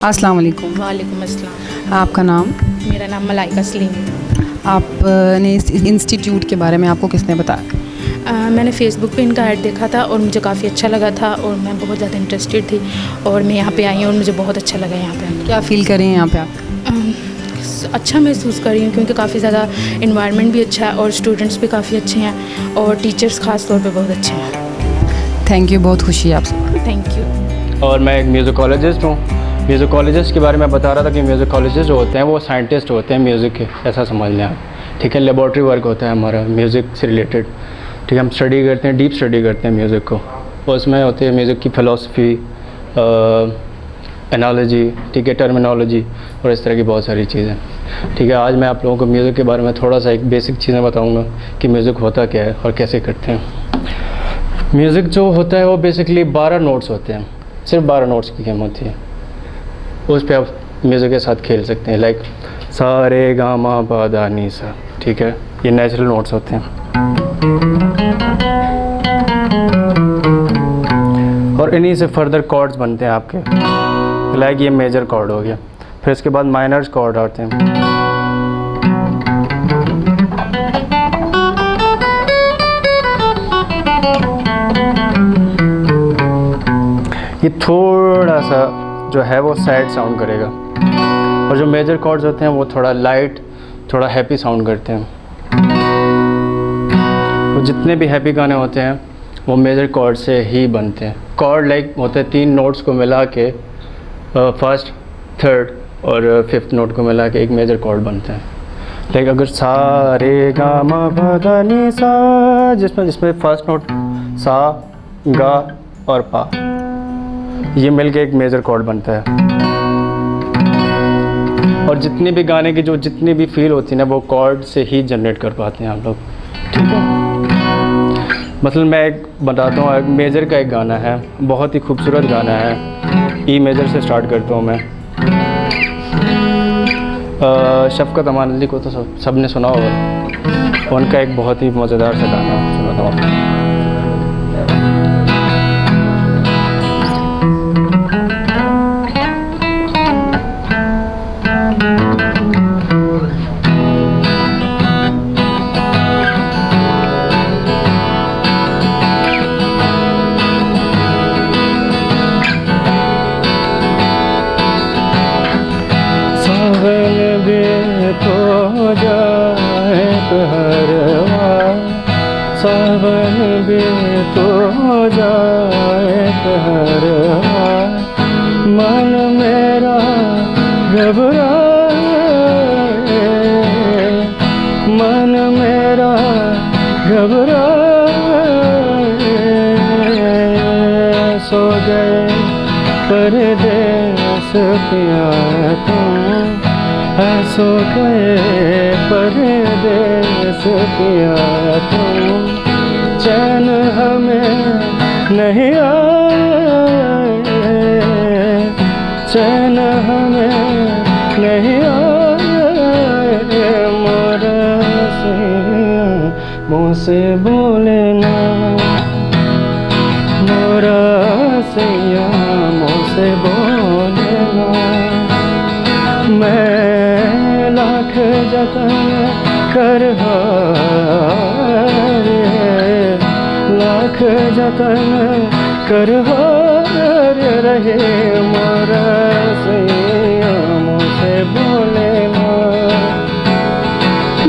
अस्सलाम वालेकुम। वालेकुम अस्सलाम। आपका नाम? मेरा नाम मलाइका सलीम। आपने इस इंस्टीट्यूट के बारे में आपको किसने बताया? मैंने फ़ेसबुक पे इनका ऐड देखा था और मुझे काफ़ी अच्छा लगा था और मैं बहुत ज़्यादा इंटरेस्टेड थी और मैं यहाँ पे आई हूँ और मुझे बहुत अच्छा लगा यहाँ पे। क्या फ़ील कर रही हैं यहाँ पे आप? अच्छा महसूस कर रही हूँ क्योंकि काफ़ी ज़्यादा इन्वायरमेंट भी अच्छा है और स्टूडेंट्स भी काफ़ी अच्छे हैं और टीचर्स ख़ास तौर पे बहुत अच्छे हैं। थैंक यू, बहुत खुशी है आपसे। Thank you. और मैं एक म्यूज़िकोलॉजिस्ट हूँ। म्यूज़िकोलॉजिस्ट के बारे में बता रहा था कि म्यूज़िकोलॉजिस्ट जो होते हैं वो साइंटिस्ट होते हैं म्यूज़िक के, ऐसा समझ लें आप। ठीक है, लेबॉर्ट्री वर्क होता है हमारा म्यूज़िक से रिलेटेड। ठीक है, हम स्टडी करते हैं, डीप स्टडी करते हैं म्यूज़िक को। और उसमें होती है म्यूज़िक की फ़िलासफ़ी, एनालॉजी, ठीक है, टर्मिनोलॉजी और इस तरह की बहुत सारी चीज़ें। ठीक है, आज मैं आप लोगों को म्यूज़िक के बारे में थोड़ा सा एक बेसिक चीज़ें बताऊँगा कि म्यूज़िक होता क्या है और कैसे करते हैं। म्यूज़िक जो होता है वो बेसिकली 12 नोट्स होते हैं, सिर्फ 12 नोट्स की गेम होती है। उस पर आप म्यूज़िक के साथ खेल सकते हैं, लाइक सा रे गा मा पा धा नी सा। ठीक है, ये नेचुरल नोट्स होते हैं। और इन्हीं से फर्दर कॉर्ड्स बनते हैं आपके, लाइक ये मेजर कॉर्ड हो गया। फिर इसके बाद माइनर्स कॉर्ड आते हैं। ये थोड़ा सा जो है वो सैड साउंड करेगा और जो मेजर कॉर्ड्स होते हैं वो थोड़ा लाइट, थोड़ा हैप्पी साउंड करते हैं। तो जितने भी हैप्पी गाने होते हैं वो मेजर कॉर्ड से ही बनते हैं। कॉर्ड लाइक होते हैं 3 नोट्स को मिला के, फर्स्ट, थर्ड और फिफ्थ नोट को मिला के एक मेजर कॉर्ड बनता है। लाइक अगर सा रे गा मा पा धा नी सा, जिसमें फर्स्ट नोट सा, गा और पा, ये मिलके एक मेजर कॉर्ड बनता है। और जितनी भी गाने की जो जितनी भी फील होती है ना वो कॉर्ड से ही जनरेट कर पाते हैं आप लोग। ठीक है, मतलब मैं एक बताता हूँ, एक मेजर का एक गाना है, बहुत ही खूबसूरत गाना है। ई मेजर से स्टार्ट करता हूँ मैं। शफ़क़त अमान अली को तो सब ने सुना होगा, उनका एक बहुत ही मज़ेदार सा गाना सुनाता हूँ। सावन भी तो जाए कहरवा, मन मेरा घबराए, मन मेरा घबराए। सो गए परदेस पिया तुम, सो गए परदेस पिया तुम, चैन हमें नहीं आए, चैन हमें नहीं आए। मोरा सैया मुँह से बोले ना, मोरा सैया मुँह से बोले ना। मैं लाख जतन कर लाख जतन कर रहे, मोरा सैया मुँह से बोले ना,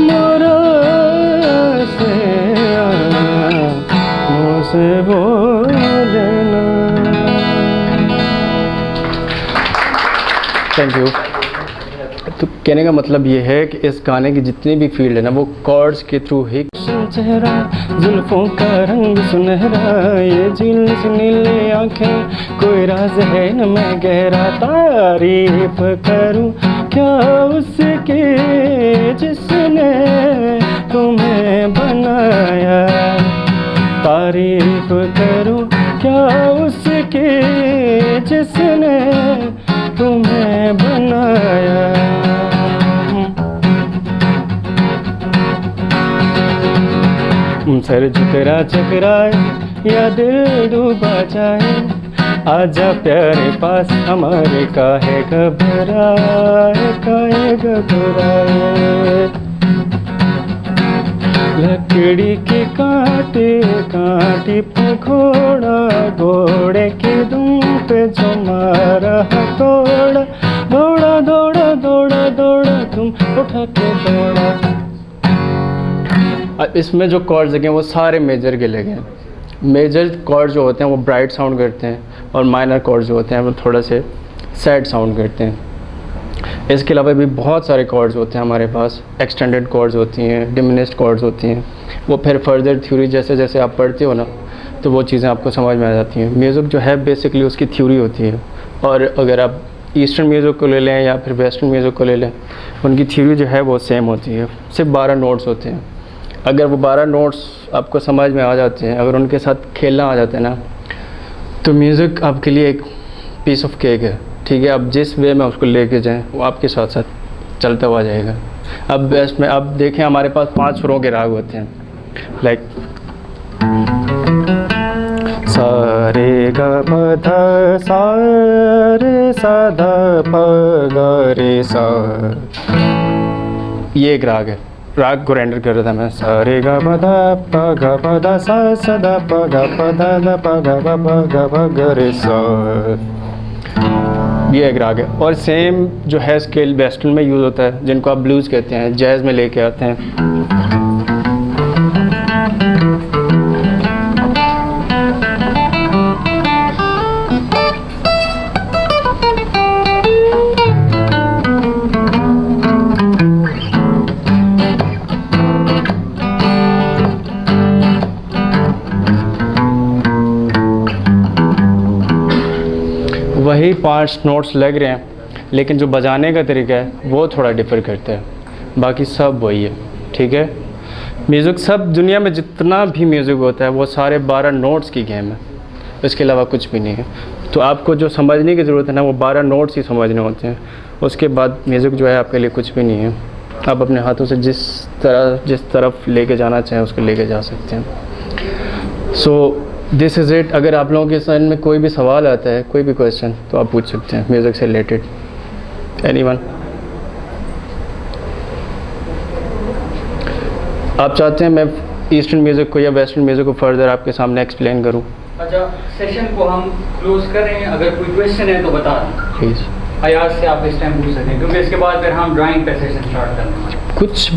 मोरा सैया मुँह से बोले ना। Thank you. तो कहने का मतलब ये है कि इस गाने की जितनी भी फील्ड है ना वो कॉर्ड्स के थ्रू ही। चेहरा जुल्फों का रंग सुनहरा, ये झील से नीली आँखें, कोई राज है न मैं गहरा, तारीफ करूं क्या उसकी जिसने तुम्हें बनाया, तारीफ करूं क्या उसकी जिसने तुम्हें बनाया। सर झुकरा चकराए या दिल डूबा जाए, आजा प्यारे पास हमारे, काहे घबराए। लकड़ी के कांटे कांटी पे घोड़ा, घोड़े की दुम पे जो मारा हथौड़ा, दौड़ा दौड़ा दौड़ा दौड़ा तुम उठा के दौड़ा। इसमें जो कॉर्ड्स लगे हैं वो सारे मेजर के लगे हैं। मेजर कॉर्ड जो होते हैं वो ब्राइट साउंड करते हैं, और माइनर कॉर्ड जो होते हैं वो थोड़ा से सैड साउंड करते हैं। इसके अलावा भी बहुत सारे कॉर्ड्स होते हैं हमारे पास। एक्सटेंडेड कॉर्ड्स होती हैं, डिमिनिश्ड कॉर्ड्स होती हैं। वो फिर फर्दर थ्योरी जैसे जैसे आप पढ़ते हो ना, तो वो चीज़ें आपको समझ में आ जाती हैं। म्यूज़िक जो है बेसिकली उसकी थ्योरी होती है, और अगर आप ईस्टर्न म्यूज़िक को ले लें या फिर वेस्टर्न म्यूज़िक को ले लें, उनकी थ्योरी जो है वो सेम होती है। सिर्फ 12 नोट्स होते हैं। अगर वो 12 नोट्स आपको समझ में आ जाते हैं, अगर उनके साथ खेलना आ जाता है ना, तो म्यूज़िक आपके लिए एक पीस ऑफ केक है। ठीक है, आप जिस वे में उसको लेके जाएं वो आपके साथ साथ चलता हुआ जाएगा। अब बेस्ट में अब देखें, हमारे पास 5 सुरों के राग होते हैं, लाइक सा रे ग प ध सा रे सा ध प ग रे सा। ये एक राग है, राग को रेंडर कर रहा था मैं। सा रे ग प ध प ध सा ध प ध प ग रे सा। ये एक राग है। और सेम जो है स्केल वेस्टर्न में यूज़ होता है, जिनको आप ब्लूज़ कहते हैं, जैज़ में लेके आते हैं। वही 5 नोट्स लग रहे हैं, लेकिन जो बजाने का तरीका है वो थोड़ा डिफ़र करता है। बाकी सब वही है। ठीक है, म्यूज़िक सब दुनिया में जितना भी म्यूज़िक होता है वो सारे 12 नोट्स की गेम है, इसके अलावा कुछ भी नहीं है। तो आपको जो समझने की ज़रूरत है ना, वो 12 नोट्स ही समझने होते हैं। उसके बाद म्यूज़िक जो है आपके लिए कुछ भी नहीं है। आप अपने हाथों से जिस तरफ लेके जाना चाहें उसको लेके जा सकते हैं। So this is it. अगर आप लोगों के सामने में कोई भी सवाल आता है, कोई भी क्वेश्चन, तो आप पूछ सकते हैं म्यूज़िक से रिलेटेड। एनीवन? आप चाहते हैं मैं ईस्टर्न म्यूज़िक को या वेस्टर्न म्यूज़िक को फर्दर आपके सामने एक्सप्लेन करूं? अच्छा, सेशन को हम क्लोज कर रहे हैं। अगर कोई क्वेश्चन है तो बता दें प्लीज़। अयाज से आप इस टाइम पूछ सकते हैं, क्योंकि इसके बाद फिर हम ड्राइंग पे सेशन स्टार्ट करने वाले हैं। कुछ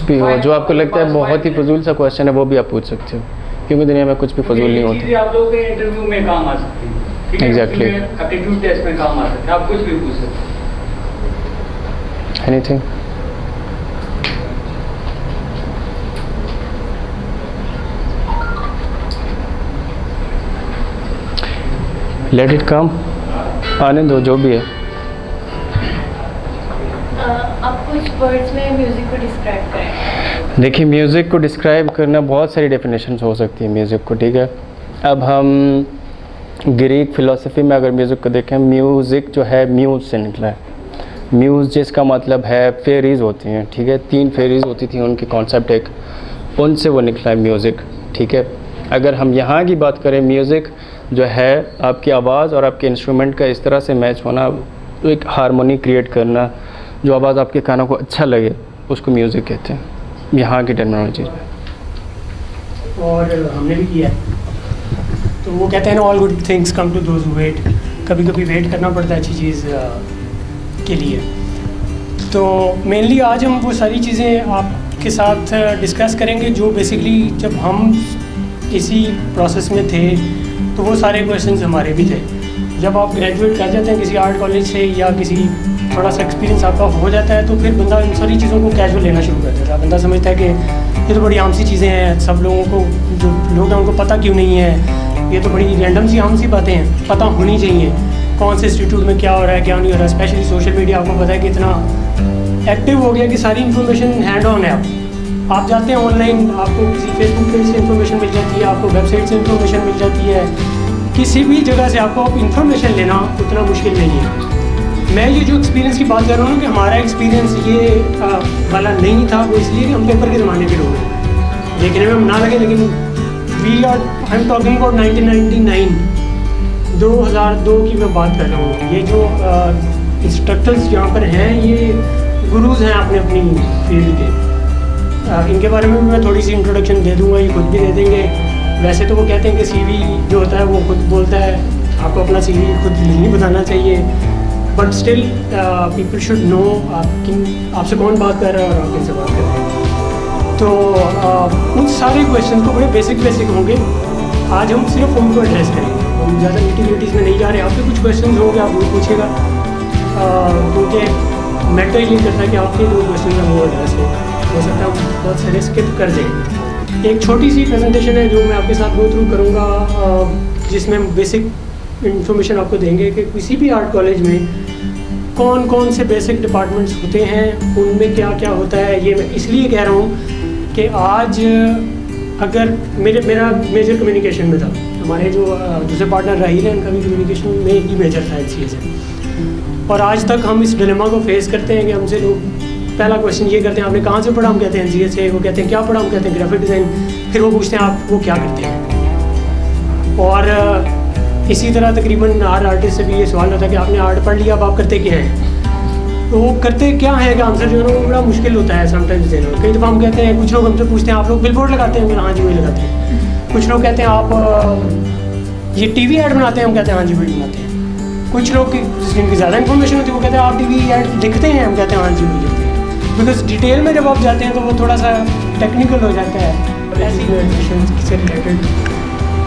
भी हो जो आपको लगता है बहुत ही फजूल सा क्वेश्चन है, वो भी आप पूछ सकते हो, क्योंकि दुनिया में कुछ भी फजूल नहीं होता। चीज़ें आप लोगों के इंटरव्यू में काम आ सकती हैं। ठीक है, Exactly. एप्टीट्यूड टेस्ट में काम आ सकते हैं। आप कुछ भी पूछ सकते हैं। एनीथिंग? लेट इट कम, आने दो जो भी है। आप कुछ वर्ड्स में म्यूज़िक को डिस्क्राइब करें। देखिए, म्यूज़िक को डिस्क्राइब करना बहुत सारी डेफिनेशंस हो सकती है म्यूज़िक को। ठीक है, अब हम ग्रीक फ़िलासफ़ी में अगर म्यूज़िक को देखें, म्यूज़िक जो है म्यूज़ से निकला है। म्यूज़ जिसका मतलब है फेरीज़ होती हैं। ठीक है, 3 फेरीज़ होती थी उनकी कॉन्सेप्ट एक, उनसे वो निकला है म्यूज़िक। ठीक है, अगर हम यहाँ की बात करें, म्यूज़िक जो है आपकी आवाज़ और आपके इंस्ट्रूमेंट का इस तरह से मैच होना, तो एक हारमोनी क्रिएट करना, जो आवाज़ आपके कानों को अच्छा लगे, उसको म्यूज़िक कहते हैं यहाँ की टर्मिनोलॉजी में। और हमने भी किया है। तो वो कहते हैं ना, all good things come to those who wait. कभी कभी वेट करना पड़ता है अच्छी चीज़ के लिए। तो मेनली आज हम वो सारी चीज़ें आपके साथ डिस्कस करेंगे जो बेसिकली जब हम इसी प्रोसेस में थे तो वो सारे क्वेश्चंस हमारे भी थे। जब आप ग्रेजुएट कर जाते हैं किसी आर्ट कॉलेज से या किसी थोड़ा सा एक्सपीरियंस आपका हो जाता है, तो फिर बंदा इन सारी चीज़ों को कैजुअल लेना शुरू कर देता है। बंदा समझता है कि ये तो बड़ी आम सी चीज़ें हैं, सब लोगों को, जो लोग हैं उनको पता क्यों नहीं है, ये तो बड़ी रैंडम सी आम सी बातें हैं, पता होनी चाहिए कौन से इंस्टीट्यूट में क्या हो रहा है क्या नहीं हो रहा है। स्पेशली सोशल मीडिया आपको पता है कि इतना एक्टिव हो गया कि सारी इन्फॉर्मेशन हैंड ऑन है। आप जाते हैं ऑनलाइन, आपको किसी फेसबुक पेज से इन्फॉर्मेशन मिल जाती है, आपको वेबसाइट से इन्फॉर्मेशन मिल जाती है, किसी भी जगह से आपको इन्फॉर्मेशन लेना उतना मुश्किल नहीं है। मैं ये जो एक्सपीरियंस की बात कर रहा हूँ कि हमारा एक्सपीरियंस ये वाला नहीं था, वो इसलिए कि हम पेपर के ज़माने के लोग हैं। देखने में हम ना लगे, लेकिन आई एम टॉकिंग अबाउट 1999, 2002 की मैं बात कर रहा हूँ। ये जो इंस्ट्रक्टर्स यहाँ पर हैं ये गुरुज हैं अपने अपनी फील्ड के। इनके बारे में भी मैं थोड़ी सी इंट्रोडक्शन दे दूँगा, ये खुद भी दे देंगे। वैसे तो वो कहते हैं कि सीवी जो होता है वो खुद बोलता है, आपको अपना सीवी खुद नहीं बताना चाहिए, but still people should know आपसे कौन बात कर रहा है और आप किनसे बात कर रहे हैं। तो उन सारे क्वेश्चन को बड़े बेसिक होंगे, आज हम सिर्फ उनको एड्रेस करेंगे। हम ज़्यादा निटी-ग्रिटीज़ में नहीं जा रहे। आपके कुछ क्वेश्चन होंगे आप वो पूछेगा, क्योंकि मैटर ये करता है कि आपके जो क्वेश्चन हैं वो एड्रेस हो सकता है बहुत सारे स्किप कर दें। एक छोटी सी प्रेजेंटेशन है जो मैं आपके साथ गो थ्रू करूँगा, जिसमें बेसिक इन्फॉर्मेशन आपको देंगे कि किसी भी आर्ट कॉलेज में कौन कौन से बेसिक डिपार्टमेंट्स होते हैं, उनमें क्या क्या होता है। ये मैं इसलिए कह रहा हूँ कि आज अगर मेरा मेजर कम्युनिकेशन में था, हमारे जो दूसरे पार्टनर राहील हैं उनका भी कम्युनिकेशन में ही मेजर था एचसीए से, और आज तक हम इस डिलेमा को फेस करते हैं कि हमसे लोग पहला क्वेश्चन ये करते हैं आपने कहाँ से पढ़ा, हम कहते हैं एनसीए से। वो कहते हैं क्या पढ़ा, हम कहते हैं ग्राफिक डिज़ाइन। फिर वो पूछते हैं आप वो क्या करते हैं। और इसी तरह तकरीबन हर आर्टिस्ट से भी ये सवाल होता है कि आपने आर्ट पढ़ लिया, अब आप करते क्या हैं। तो वो करते क्या है का आंसर जो है ना वो बड़ा मुश्किल होता है समटाइम्स देना। कई दफ़ा हम कहते हैं, कुछ लोग हमसे पूछते हैं आप लोग बिलबोर्ड लगाते हैं, हाँ जी वही लगाते हैं। कुछ लोग कहते हैं आप ये टीवी ऐड बनाते हैं, हम कहते हैं हाँ जी वही बनाते हैं। कुछ लोग जिनकी ज़्यादा इन्फॉर्मेशन होती है वो कहते हैं आप टीवी ऐड लिखते हैं, हम कहते हैं हाँ जी वही लिखते हैं। बिकॉज डिटेल में जब आप जाते हैं तो वो थोड़ा सा टेक्निकल हो जाता है। ऐसी एडमिशन से रिलेटेड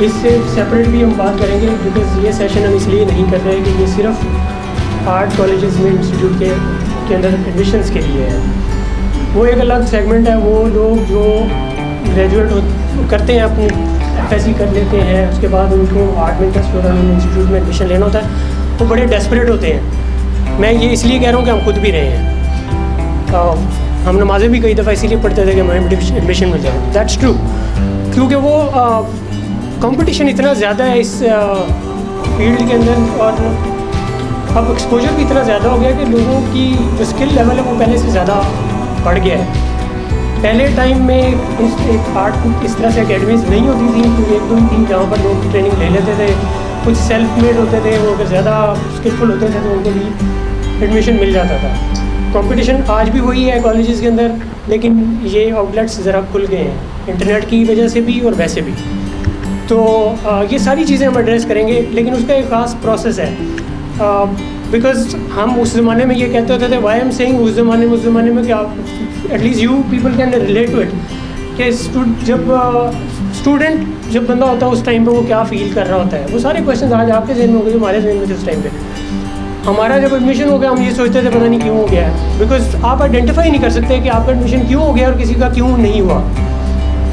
इससे सेपरेट भी हम बात करेंगे, बिकॉज ये सेशन हम इसलिए नहीं कर रहे कि ये सिर्फ आर्ट कॉलेजेस में इंस्टीट्यूट के अंदर एडमिशन्स के लिए है। वो एक अलग सेगमेंट है। वो लोग जो ग्रेजुएट करते हैं, अपनी एफएससी कर लेते हैं, उसके बाद उनको आर्ट में इंटरेस्ट होता है, इंस्टीट्यूट में एडमिशन लेना होता है, वो बड़े डेस्परेट होते हैं। मैं ये इसलिए कह रहा हूँ कि हम खुद भी रहे हैं। हम नमाज़ें भी कई दफ़ा इसीलिए पढ़ते थे कि हमें एडमिशन मिल जाए। दैट्स ट्रू, क्योंकि वो कंपटीशन इतना ज़्यादा है इस फील्ड के अंदर, और अब एक्सपोजर भी इतना ज़्यादा हो गया कि लोगों की जो स्किल लेवल है वो पहले से ज़्यादा बढ़ गया है। पहले टाइम में एक आर्ट इस तरह से अकेडमीज नहीं होती थी, तो एक दो थी जहाँ पर लोग ट्रेनिंग ले लेते थे। कुछ सेल्फ मेड होते थे, वो अगर ज़्यादा स्किलफुल होते थे तो उनको भी एडमिशन मिल जाता था। कंपटीशन आज भी वही है कॉलेजेस के अंदर, लेकिन ये आउटलेट्स ज़रा खुल गए हैं इंटरनेट की वजह से भी और वैसे भी। तो ये सारी चीज़ें हम एड्रेस करेंगे, लेकिन उसका एक ख़ास प्रोसेस है। बिकॉज हम उस ज़माने में ये कहते होते थे, वाई एम सेइंग उस ज़माने में क्या at least you people can relate to it, कि स्टूडेंट जब बंदा होता है उस टाइम पे वो क्या फ़ील कर रहा होता है। वो सारे क्वेश्चन आज आपके जहन में हो गए जो हमारे जहन में थे उस टाइम पे। हमारा जब एडमिशन हो गया हम ये सोचते थे पता नहीं क्यों हो गया है, बिकॉज आप आइडेंटिफाई नहीं कर सकते कि आपका एडमिशन क्यों हो गया और किसी का क्यों नहीं हुआ।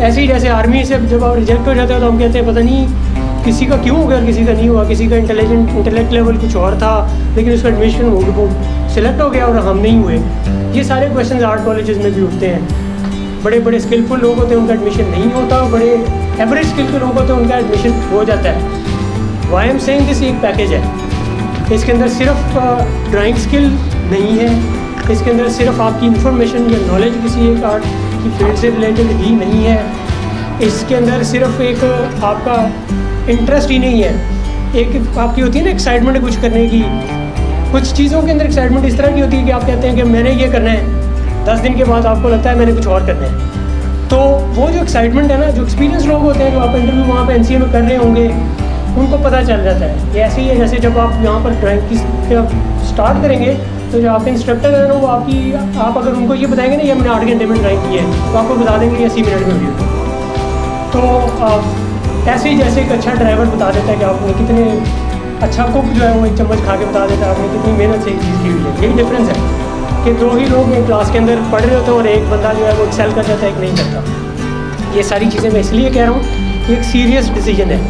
ऐसे ही जैसे आर्मी से जब आप रिजेक्ट हो जाते हो तो हम कहते हैं पता नहीं किसी का क्यों हो गया और किसी का नहीं हुआ, किसी का इंटेलेक्ट लेवल कुछ और था लेकिन उसका एडमिशन हो गया, वो सिलेक्ट हो गया और हम नहीं हुए। ये सारे क्वेश्चन आर्ट कॉलेजेस में भी उठते हैं। बड़े बड़े स्किलफुल लोग होते हैं उनका एडमिशन नहीं होता, बड़े एवरेज स्किल के लोग होते हैं उनका एडमिशन हो जाता है। वाई एम सेइंग दिस एक पैकेज है, इसके अंदर सिर्फ ड्राइंग स्किल नहीं है, इसके अंदर सिर्फ आपकी इंफॉर्मेशन या नॉलेज किसी एक आर्ट की फील्ड से रिलेटेड ही नहीं है, इसके अंदर सिर्फ एक आपका इंटरेस्ट ही नहीं है, एक आपकी होती है ना एक्साइटमेंट कुछ करने की। कुछ चीज़ों के अंदर एक्साइटमेंट इस तरह की होती है कि आप कहते हैं कि मैंने ये करना है, 10 दिन के बाद आपको लगता है मैंने कुछ और करना है। तो वो जो एक्साइटमेंट है ना, जो एक्सपीरियंस लोग होते हैं जो आप इंटरव्यू वहाँ पे एनसीए में कर रहे होंगे उनको पता चल जाता है। ये ऐसे ही है जैसे जब आप यहाँ पर ड्राइंग की स्टार्ट करेंगे तो जो आपके इंस्ट्रक्टर है ना वो आप अगर उनको ये बताएंगे ना ये हमने 8 घंटे में ड्राइंग की है तो आपको बता देंगे ये 80 मिनट में हुई। तो ऐसे ही जैसे एक अच्छा ड्राइवर बता देता है कि आपने कितने अच्छा कुक जो है वो एक चम्मच खा के बता देता है आपने कितनी मेहनत से एक चीज़ की हुई है। यही डिफरेंस है कि 2 ही लोग एक क्लास के अंदर पढ़ रहे होते हैं और एक बंदा जो है वो एक्सेल कर जाता है, एक नहीं करता। ये सारी चीज़ें मैं इसलिए कह रहा हूँ कि एक सीरियस डिसीजन है,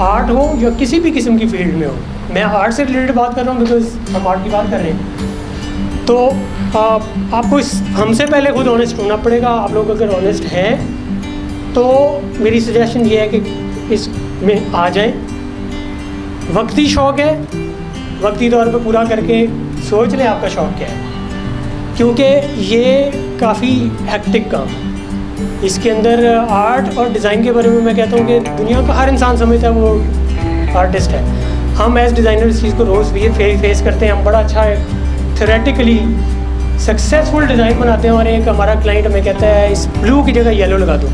आर्ट हो या किसी भी किस्म की फील्ड में हो। मैं आर्ट से रिलेटेड बात कर रहा हूँ बिकॉज हम आर्ट की बात कर रहे हैं। तो आपको हमसे पहले खुद ऑनेस्ट होना पड़ेगा। आप लोग अगर ऑनेस्ट हैं तो मेरी सजेशन ये है कि इसमें आ जाएं। वक्ती शौक़ है, वक्ती तौर पे पूरा करके सोच लें आपका शौक़ क्या है, क्योंकि ये काफ़ी हेक्टिक काम है। इसके अंदर आर्ट और डिज़ाइन के बारे में मैं कहता हूँ कि दुनिया का हर इंसान समझता है वो आर्टिस्ट है। हम एज डिज़ाइनर इस चीज़ को रोज़ भी फेस करते हैं। हम बड़ा अच्छा थ्योरेटिकली सक्सेसफुल डिज़ाइन बनाते हैं और एक हमारा क्लाइंट हमें कहता है इस ब्लू की जगह येलो लगा दो,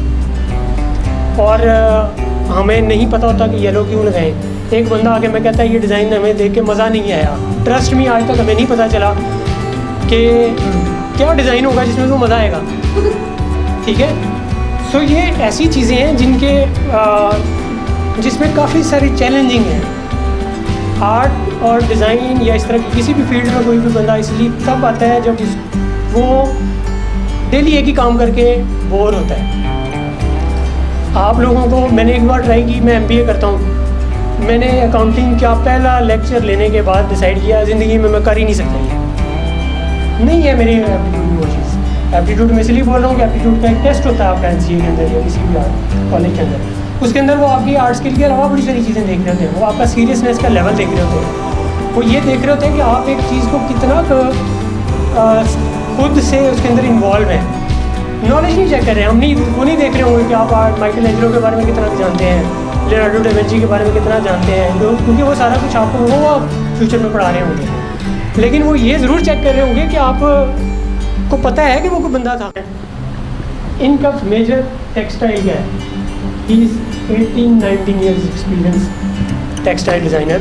और हमें नहीं पता होता कि येलो क्यों लगाएं। एक बंदा आके मैं कहता है ये डिज़ाइन हमें देख के मज़ा नहीं आया। ट्रस्ट में आज तक हमें नहीं पता चला कि क्या डिज़ाइन होगा जिसमें वो मज़ा आएगा। ठीक है, सो ये ऐसी चीज़ें हैं जिसमें काफ़ी सारी चैलेंजिंग है। आर्ट और डिज़ाइन या इस तरह की किसी भी फील्ड में कोई भी बंदा इसलिए तब आता है जब वो डेली एक ही काम करके बोर होता है। आप लोगों को मैंने एक बार ट्राई की, मैं MBA करता हूँ, मैंने अकाउंटिंग का पहला लेक्चर लेने के बाद डिसाइड किया ज़िंदगी में मैं कर ही नहीं सकता, ये नहीं है मेरी एप्टीट्यूड वो चीज़। एप्टीट्यूड में इसलिए बोल रहा हूँ कि एप्टीट्यूड का एक टेस्ट होता है आपका NCA के अंदर या किसी भी आर्ट कॉलेज के अंदर। उसके अंदर वो आपकी आर्ट स्किल के अलावा बड़ी सारी चीज़ें देख रहे होते हैं। वो आपका सीरियसनेस का लेवल देख रहे होते हैं। वो ये देख रहे होते हैं कि आप एक चीज़ को कितना खुद से उसके अंदर इन्वॉल्व हैं। नॉलेज नहीं चेक कर रहे हैं, हम नहीं वो नहीं देख रहे होंगे कि आप आर्ट माइकल एंजेलो के बारे में कितना जानते हैं, लियोनार्डो डा विंची के बारे में कितना जानते हैं, क्योंकि वो सारा कुछ आपको वो आप फ्यूचर में पढ़ा रहे होंगे। लेकिन वो ये ज़रूर चेक कर रहे होंगे कि आप को पता है कि वो कोई बंदा था। इनका मेजर टेक्सटाइल क्या है? He is 18-19 years experience textile designer,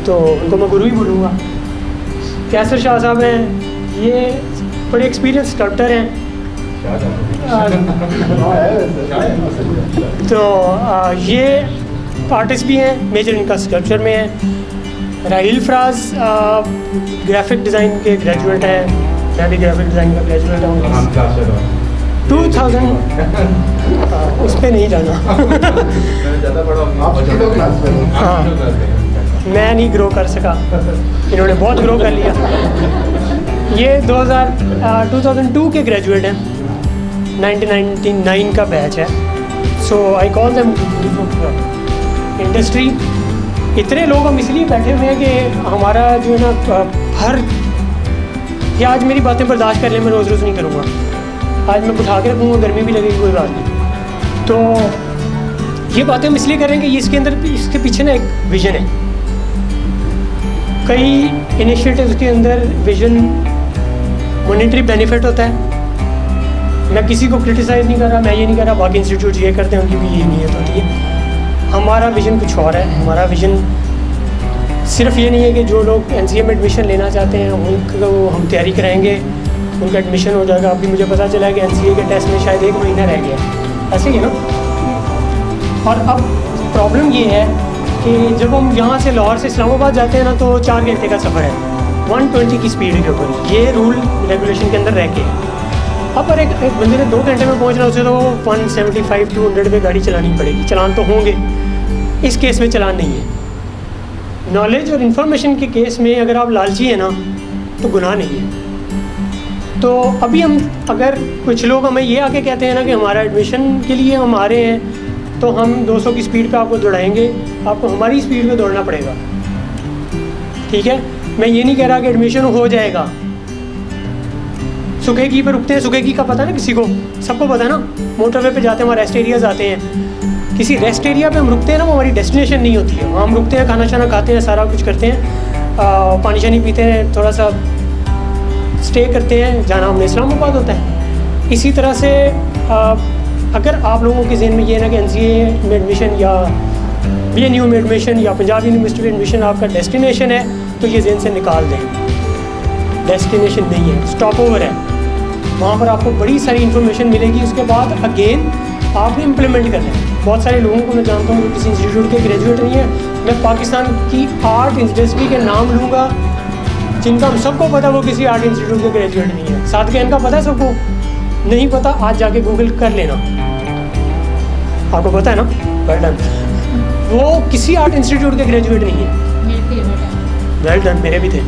तो उनको मैं गुरु ही बोलूँगा। कैसर शाह साहब हैं, ये बड़े एक्सपीरियंस स्कल्प्टर हैं। तो ये आर्टिस्ट भी हैं, मेजर इनका स्कल्पचर में है। राहिल फराज ग्राफिक डिज़ाइन के ग्रेजुएट हैं, मैं भी ग्राफिक डिज़ाइन का ग्रेजुएट हूँ। 2000 उस पर नहीं जाना। हाँ, मैं नहीं ग्रो कर सका, इन्होंने बहुत ग्रो कर लिया। ये 2002 के ग्रेजुएट हैं, 1999 का बैच है। सो आई कॉल देम इंडस्ट्री। इतने लोग हम इसलिए बैठे हुए हैं कि हमारा जो है ना हर कि आज मेरी बातें बर्दाश्त कर लें, मैं रोज़ रोज़ नहीं करूँगा। आज मैं उठा के रखूँगा, गर्मी भी लगेगी, कोई बात नहीं। तो ये बातें हम इसलिए कर रहे हैं कि इसके अंदर इसके पीछे ना एक विज़न है। कई इनिशिएटिव्स के अंदर विज़न मॉनेटरी बेनिफिट होता है। मैं किसी को क्रिटिसाइज़ नहीं कर रहा, मैं ये नहीं कर रहा बाकी इंस्टीट्यूट ये करते हैं उनकी भी ये नीयत होती है। हमारा विज़न कुछ और है। हमारा विज़न सिर्फ ये नहीं है कि जो लोग NCA में एडमिशन लेना चाहते हैं उनको हम तैयारी कराएंगे, उनका एडमिशन हो जाएगा। अभी मुझे पता चला है कि NCA के टेस्ट में शायद 1 महीना रह गया, ऐसे ही है ना। और अब प्रॉब्लम ये है कि जब हम यहाँ से लाहौर से इस्लामाबाद जाते हैं ना तो 4 घंटे का सफ़र है 120 की स्पीड के ऊपर। ये रूल रेगुलेशन के अंदर रह के अब पर एक बंदे ने 2 घंटे में पहुँचना, उसे तो 175-200 पे गाड़ी चलानी पड़ेगी। चलान तो होंगे, इस केस में चलान नहीं है। नॉलेज और इन्फॉर्मेशन के केस में अगर आप लालची हैं ना तो गुनाह नहीं है। तो अभी हम अगर कुछ लोग हमें ये आके कहते हैं ना कि हमारा एडमिशन के लिए हम आ रहे हैं तो हम 200 की स्पीड पे आपको दौड़ाएंगे, आपको हमारी स्पीड पे दौड़ना पड़ेगा। ठीक है, मैं ये नहीं कह रहा कि एडमिशन हो जाएगा। सुखेगी पे रुकते हैं, सुखेगी का पता ना किसी को, सबको पता है ना। मोटरवे पे जाते हैं, वहाँ रेस्ट एरियाज आते हैं। किसी रेस्ट एरिया पे हम रुकते हैं ना, वो हमारी डेस्टिनेशन नहीं होती है। वहाँ हम रुकते हैं, खाना शाना खाते हैं, सारा कुछ करते हैं, पानी शानी पीते हैं, थोड़ा सा स्टे करते हैं, जाना हमने इस्लामाबाद होता है। इसी तरह से अगर आप लोगों के ज़हन में ये है ना कि NCA में एडमिशन या BNU में एडमिशन या पंजाब यूनिवर्सिटी में एडमिशन आपका डेस्टिनेशन है तो ये ज़हन से निकाल दें। डेस्टिनेशन नहीं है, स्टॉप ओवर है। वहाँ पर आपको बड़ी सारी इन्फॉर्मेशन मिलेगी, उसके बाद अगेन आपने इम्प्लीमेंट करना है। बहुत सारे लोगों को मैं जानता हूँ जो किसी इंस्टीट्यूट के ग्रेजुएट नहीं है। मैं पाकिस्तान की आर्ट इंडस्ट्री के नाम लूँगा जिनका हम सबको पता वो किसी आर्ट इंस्टीट्यूट के ग्रेजुएट नहीं है। साथ के इनका पता है सबको? नहीं पता, आज जाके गूगल कर लेना, आपको पता है ना। वेल डन, वो किसी आर्ट इंस्टीट्यूट के ग्रेजुएट नहीं है। वेल डन, मेरे भी थे।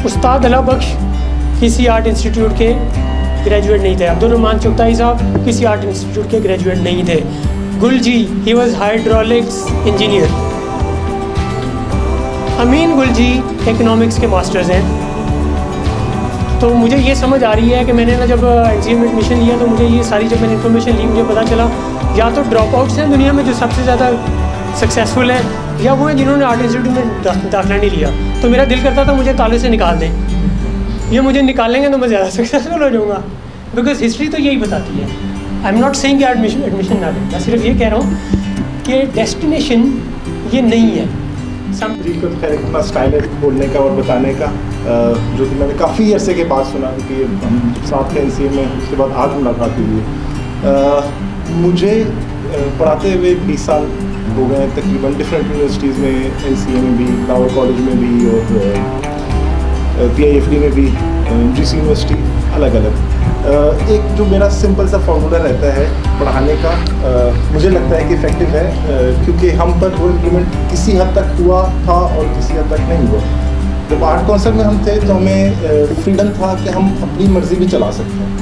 उस्ताद अला बख्श किसी आर्ट इंस्टीट्यूट के ग्रेजुएट नहीं थे। अब्दुल रहमान चुगताई साहब किसी आर्ट इंस्टीट्यूट के ग्रेजुएट नहीं थे। गुल जी, ही वॉज हाइड्रोलिक्स इंजीनियर। अमीन गुल जी इकोनॉमिक्स के मास्टर्स हैं। तो मुझे ये समझ आ रही है कि मैंने ना जब NCA में एडमिशन लिया तो मुझे ये सारी जब मैंने इन्फॉर्मेशन ली मुझे पता चला या तो ड्रॉप आउट्स हैं दुनिया में जो सबसे ज़्यादा सक्सेसफुल है, या वो हैं जिन्होंने आर्ट इंस्टीट्यूट में दाखिला नहीं लिया। तो मेरा दिल करता था मुझे कॉलेज से निकाल दें, ये मुझे निकालेंगे तो मैं ज़्यादा सक्सेसफुल हो जाऊँगा, बिकॉज हिस्ट्री तो यही बताती है। आई एम नॉट सेइंग कि एडमिशन ना लें, मैं सिर्फ ये कह रहा हूँ कि डेस्टिनेशन ये नहीं है। जी को तो खैर इतना स्टाइल है बोलने का और बताने का, जो कि मैंने काफ़ी अरसे के बाद सुना, क्योंकि हम साथ थे NCA में, उसके बाद आज मुलाकात हुई है। मुझे पढ़ाते हुए 20 साल हो गए तकरीबन, डिफरेंट यूनिवर्सिटीज़ में, NCA में भी, लाहौर कॉलेज में भी, और PIFD में भी, GC यूनिवर्सिटी, अलग अलग। एक जो मेरा सिंपल सा फार्मूला रहता है पढ़ाने का, मुझे लगता है कि इफ़ेक्टिव है, क्योंकि हम पर वो इम्प्लीमेंट किसी हद तक हुआ था और किसी हद तक नहीं हुआ। जब आर्ट काउंसिल में हम थे तो हमें फ्रीडम था कि हम अपनी मर्ज़ी भी चला सकते हैं।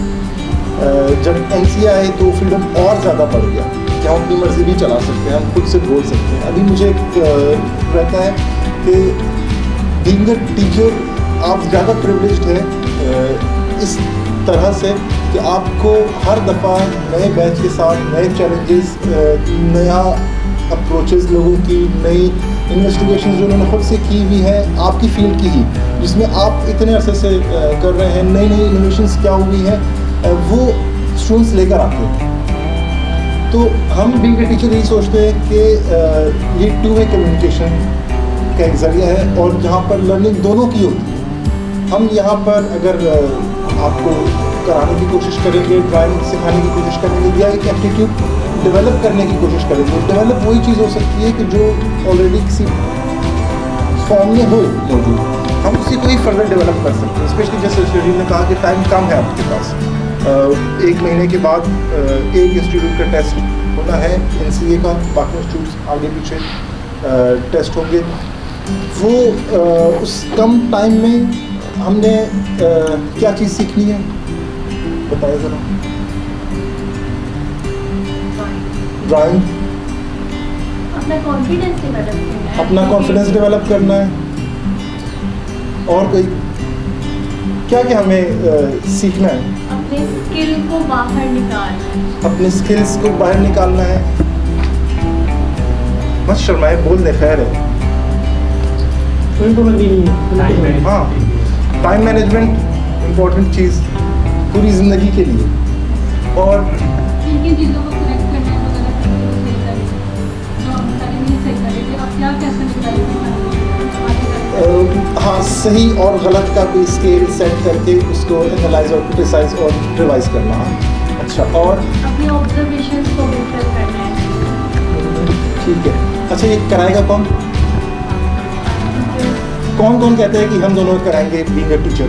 जब NCA आए तो फ्रीडम और ज़्यादा बढ़ गया कि हम अपनी मर्ज़ी भी चला सकते हैं, हम खुद से बोल सकते हैं। अभी मुझे रहता है कि बीइंग अ टीचर आप ज़्यादा प्रिविलेज्ड है इस तरह से कि आपको हर दफ़ा नए बैच के साथ नए चैलेंजेस, नया अप्रोचेस लोगों की, नई इन्वेस्टिगेशन जो उन्होंने खुद से की हुई है आपकी फील्ड की ही, जिसमें आप इतने अरसे से कर रहे हैं, नई नई इनोवेशंस क्या हुई है वो स्टूडेंट्स लेकर आते हैं। तो हम बीइंग अ टीचर यही सोचते हैं कि ये टू वे कम्युनिकेशन का एक ज़रिया है, और जहाँ पर लर्निंग दोनों की होती है। हम यहाँ पर अगर आपको कराने की कोशिश करेंगे, ड्राइंग सिखाने की कोशिश करेंगे, या एक एप्टीट्यूड डेवलप करने की कोशिश करेंगे। डेवलप वही चीज़ हो सकती है कि जो ऑलरेडी किसी फॉर्म में हो मौजूद, हम उसी को ही फर्दर डेवलप कर सकते हैं। स्पेशली जैसे शरीर ने कहा कि टाइम कम है आपके पास, 1 महीने के बाद एक इंस्टीट्यूट का टेस्ट होना है NCA का, बाकी इंस्टीट्यूट्स आगे पीछे टेस्ट होंगे। वो उस कम टाइम में हमने क्या चीज़ सीखनी है बताइए ज़रा। ड्राइंग, अपना कॉन्फिडेंस डेवलप करना है, अपना कॉन्फिडेंस डेवलप करना है, और कोई क्या क्या हमें सीखना है? अपने स्किल को बाहर निकालना है, अपने स्किल्स को बाहर निकालना है। मत शर्माए, बोल दे, खैर है। कोई पाबंदी नहीं है। हाँ, टाइम मैनेजमेंट इम्पोर्टेंट चीज़ पूरी ज़िंदगी के लिए, और किन किन चीज़ों को करेक्ट करना है वगैरह सही करें, जो हम पहले नहीं सही करे थे, अब क्या कैसे निकालेंगे? हाँ, सही और गलत का कोई स्केल सेट करके उसको एनालाइज और क्रिटिसाइज और रिवाइज करना। अच्छा, और अपने ऑब्जर्वेशंस को बेहतर करना है। ठीक है। अच्छा, ये कराएगा कौन? कौन कहते हैं कि हम दोनों कराएंगे बीइंग अ टीचर?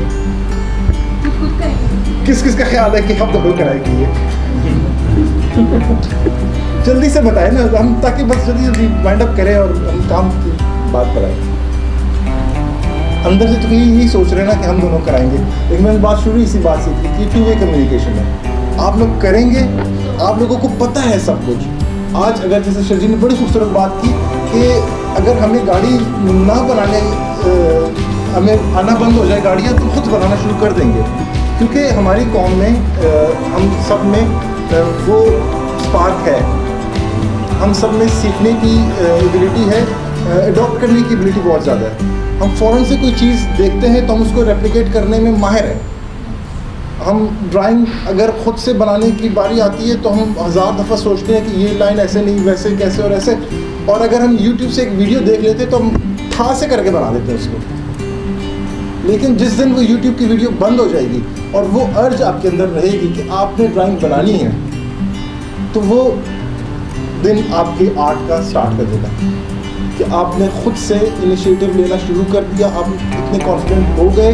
खुद करेंगे। किस का ख्याल है कि हम दोनों कराएंगे ये? जल्दी से बताएं ना हम, ताकि बस जल्दी वाइंड अप करें और हम काम की बात पर आए। अंदर से तो यही सोच रहे हैं ना कि हम दोनों कराएंगे, लेकिन मैंने बात शुरू इसी बात से की कि टू वे कम्युनिकेशन है। आप लोग करेंगे, आप लोगों को पता है सब कुछ। आज अगर जैसे शर्जी ने बड़ी खूबसूरत बात की कि अगर हमें गाड़ी ना बनाने, हमें आना बंद हो जाए गाड़ियाँ, तो खुद बनाना शुरू कर देंगे, क्योंकि हमारी कौम में हम सब में वो स्पार्क है, हम सब में सीखने की एबिलिटी है, अडॉप्ट करने की एबिलिटी बहुत ज़्यादा है। हम फ़ौरन से कोई चीज़ देखते हैं तो हम उसको रेप्लिकेट करने में माहिर हैं। हम ड्राइंग अगर ख़ुद से बनाने की बारी आती है तो हम 1000 दफ़ा सोचते हैं कि ये लाइन ऐसे नहीं, वैसे कैसे और ऐसे, और अगर हम YouTube से एक वीडियो देख लेते तो हम था से करके बना देते हैं उसको। लेकिन जिस दिन वो YouTube की वीडियो बंद हो जाएगी और वो अर्ज आपके अंदर रहेगी कि आपने ड्राइंग बनानी है, तो वो दिन आपके आर्ट का स्टार्ट कर देगा कि आपने ख़ुद से इनिशिएटिव लेना शुरू कर दिया। आप इतने कॉन्फिडेंट हो गए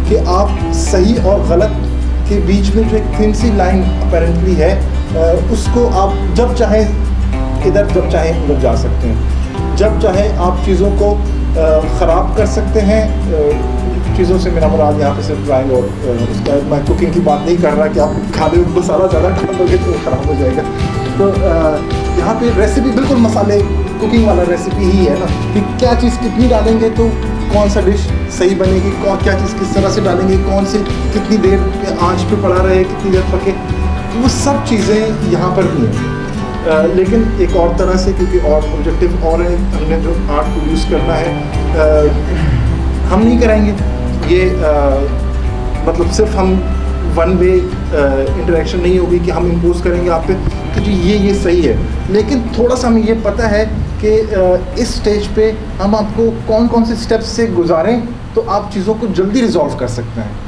कि आप सही और गलत के बीच में जो एक थिन सी लाइन अपेरेंटली है, उसको आप जब चाहें इधर, जब चाहें उधर जा सकते हैं। जब चाहें आप चीज़ों को ख़राब कर सकते हैं। चीज़ों से मेरा मुराद यहाँ पे सिर्फ ड्राइंग और उसका, मैं कुकिंग की बात नहीं कर रहा कि आप खाने में मसाला ज़्यादा डाल दोगे तो ख़राब हो जाएगा। तो यहाँ पे रेसिपी बिल्कुल मसाले कुकिंग वाला रेसिपी ही है ना, कि क्या चीज़ कितनी डालेंगे तो कौन सा डिश सही बनेगी, क्या चीज़ किस तरह से डालेंगे, कौन से कितनी देर आंच पे पड़ा रहे, कितनी देर पके, तो वो सब चीज़ें यहाँ पर भी हैं। लेकिन एक और तरह से, क्योंकि और ऑब्जेक्टिव और है, हमने जो आर्ट प्रोड्यूस करना है हम नहीं कराएंगे ये, मतलब सिर्फ हम वन वे इंटरेक्शन नहीं होगी कि हम इम्पोज करेंगे आप पे कि जी ये सही है, लेकिन थोड़ा सा हमें ये पता है कि इस स्टेज पे हम आपको कौन कौन से स्टेप्स से गुजारें तो आप चीज़ों को जल्दी रिजॉल्व कर सकते हैं।